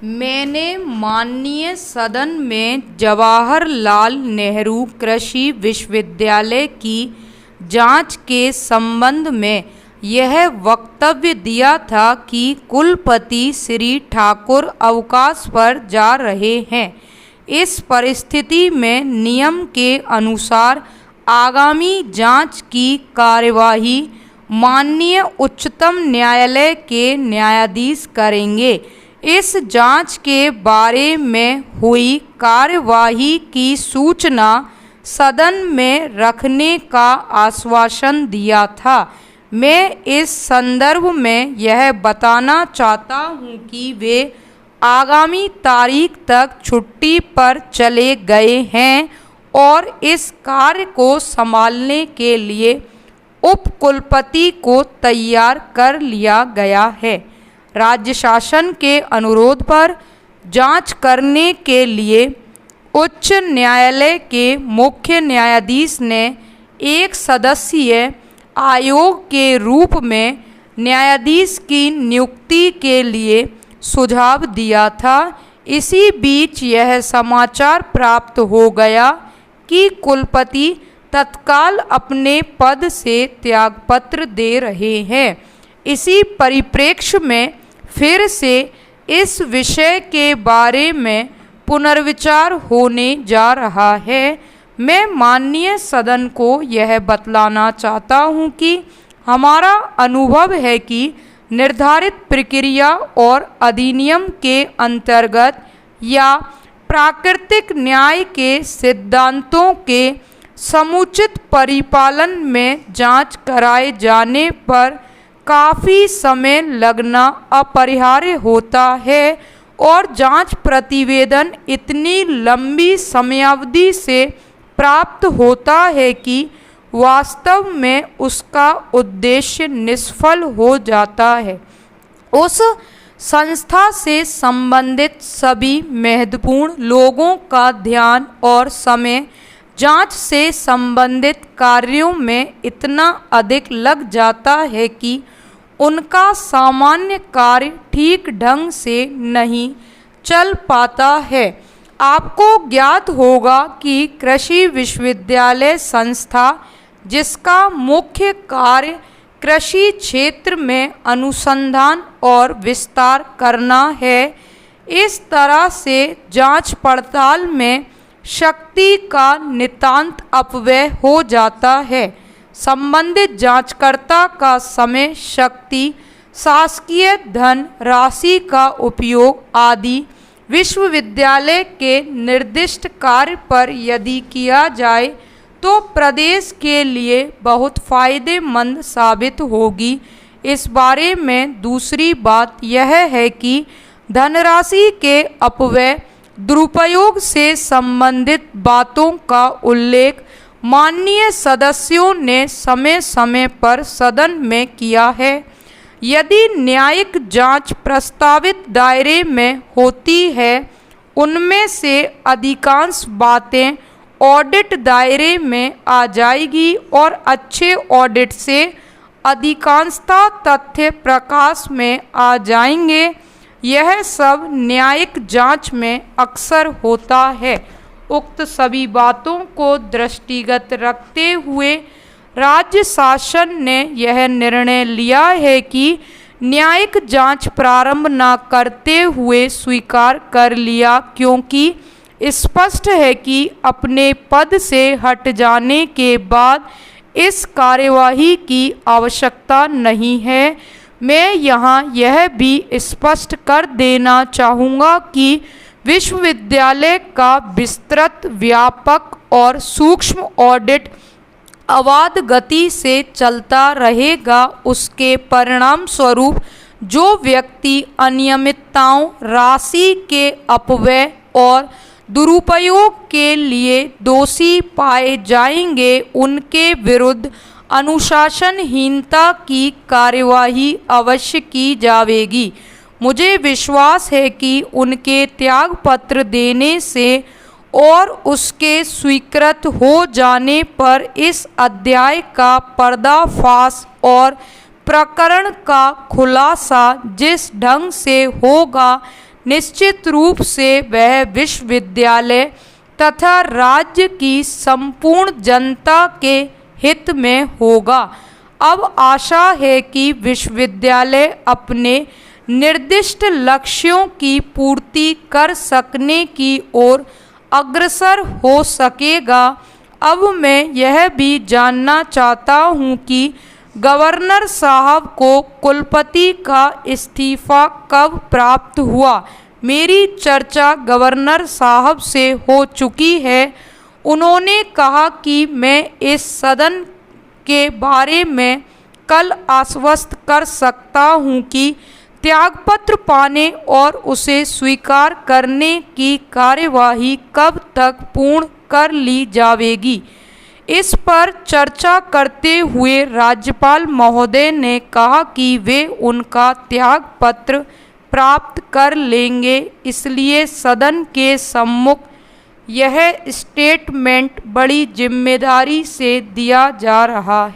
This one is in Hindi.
मैंने माननीय सदन में जवाहरलाल नेहरू कृषि विश्वविद्यालय की जांच के संबंध में यह वक्तव्य दिया था कि कुलपति श्री ठाकुर अवकाश पर जा रहे हैं। इस परिस्थिति में नियम के अनुसार आगामी जांच की कार्यवाही माननीय उच्चतम न्यायालय के न्यायाधीश करेंगे। इस जांच के बारे में हुई कार्यवाही की सूचना सदन में रखने का आश्वासन दिया था। मैं इस संदर्भ में यह बताना चाहता हूं कि वे आगामी तारीख तक छुट्टी पर चले गए हैं और इस कार्य को संभालने के लिए उपकुलपति को तैयार कर लिया गया है। राज्य शासन के अनुरोध पर जांच करने के लिए उच्च न्यायालय के मुख्य न्यायाधीश ने एक सदस्यीय आयोग के रूप में न्यायाधीश की नियुक्ति के लिए सुझाव दिया था। इसी बीच यह समाचार प्राप्त हो गया कि कुलपति तत्काल अपने पद से त्यागपत्र दे रहे हैं। इसी परिप्रेक्ष्य में फिर से इस विषय के बारे में पुनर्विचार होने जा रहा है। मैं माननीय सदन को यह बतलाना चाहता हूं कि हमारा अनुभव है कि निर्धारित प्रक्रिया और अधिनियम के अंतर्गत या प्राकृतिक न्याय के सिद्धांतों के समुचित परिपालन में जांच कराए जाने पर काफ़ी समय लगना अपरिहार्य होता है और जांच प्रतिवेदन इतनी लंबी समयावधि से प्राप्त होता है कि वास्तव में उसका उद्देश्य निष्फल हो जाता है। उस संस्था से संबंधित सभी महत्वपूर्ण लोगों का ध्यान और समय जांच से संबंधित कार्यों में इतना अधिक लग जाता है कि उनका सामान्य कार्य ठीक ढंग से नहीं चल पाता है। आपको ज्ञात होगा कि कृषि विश्वविद्यालय संस्था, जिसका मुख्य कार्य कृषि क्षेत्र में अनुसंधान और विस्तार करना है, इस तरह से जांच पड़ताल में शक्ति का नितांत अपव्यय हो जाता है। संबंधित जांचकर्ता का समय, शक्ति, शासकीय धन राशि का उपयोग आदि विश्वविद्यालय के निर्दिष्ट कार्य पर यदि किया जाए तो प्रदेश के लिए बहुत फायदेमंद साबित होगी। इस बारे में दूसरी बात यह है कि धनराशि के अपव्यय, दुरुपयोग से संबंधित बातों का उल्लेख माननीय सदस्यों ने समय समय पर सदन में किया है। यदि न्यायिक जांच प्रस्तावित दायरे में होती है, उनमें से अधिकांश बातें ऑडिट दायरे में आ जाएगी और अच्छे ऑडिट से अधिकांशतः तथ्य प्रकाश में आ जाएंगे। यह सब न्यायिक जांच में अक्सर होता है। उक्त सभी बातों को दृष्टिगत रखते हुए राज्य शासन ने यह निर्णय लिया है कि न्यायिक जांच प्रारंभ न करते हुए स्वीकार कर लिया, क्योंकि स्पष्ट है कि अपने पद से हट जाने के बाद इस कार्यवाही की आवश्यकता नहीं है। मैं यहाँ यह भी स्पष्ट कर देना चाहूँगा कि विश्वविद्यालय का विस्तृत, व्यापक और सूक्ष्म ऑडिट अबाध गति से चलता रहेगा। उसके परिणाम स्वरूप जो व्यक्ति अनियमितताओं, राशि के अपव्यय और दुरुपयोग के लिए दोषी पाए जाएंगे, उनके विरुद्ध अनुशासनहीनता की कार्यवाही अवश्य की जाएगी। मुझे विश्वास है कि उनके त्यागपत्र देने से और उसके स्वीकृत हो जाने पर इस अध्याय का पर्दाफाश और प्रकरण का खुलासा जिस ढंग से होगा, निश्चित रूप से वह विश्वविद्यालय तथा राज्य की संपूर्ण जनता के हित में होगा। अब आशा है कि विश्वविद्यालय अपने निर्दिष्ट लक्ष्यों की पूर्ति कर सकने की ओर अग्रसर हो सकेगा। अब मैं यह भी जानना चाहता हूँ कि गवर्नर साहब को कुलपति का इस्तीफा कब प्राप्त हुआ। मेरी चर्चा गवर्नर साहब से हो चुकी है। उन्होंने कहा कि मैं इस सदन के बारे में कल आश्वस्त कर सकता हूँ कि त्यागपत्र पाने और उसे स्वीकार करने की कार्यवाही कब तक पूर्ण कर ली जावेगी। इस पर चर्चा करते हुए राज्यपाल महोदय ने कहा कि वे उनका त्यागपत्र प्राप्त कर लेंगे, इसलिए सदन के सम्मुख यह स्टेटमेंट बड़ी जिम्मेदारी से दिया जा रहा है।